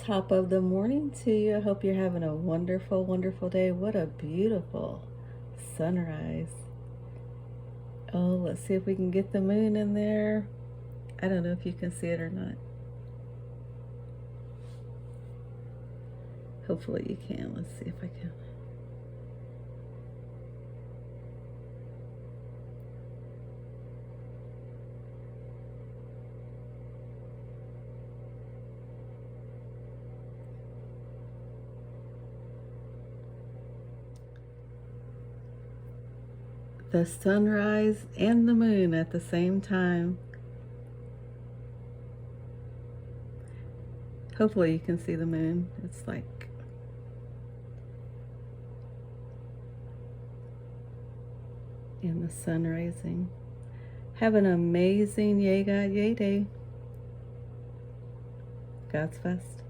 Top of the morning to you. I hope you're having a wonderful, wonderful day. What a beautiful sunrise. Oh, let's see if we can get the moon in there. I don't know if you can see it or not. Hopefully you can. Let's see if I can. The sunrise and the moon at the same time. Hopefully you can see the moon. It's like in the sun rising. Have an amazing Yay God Yay Day. God's best.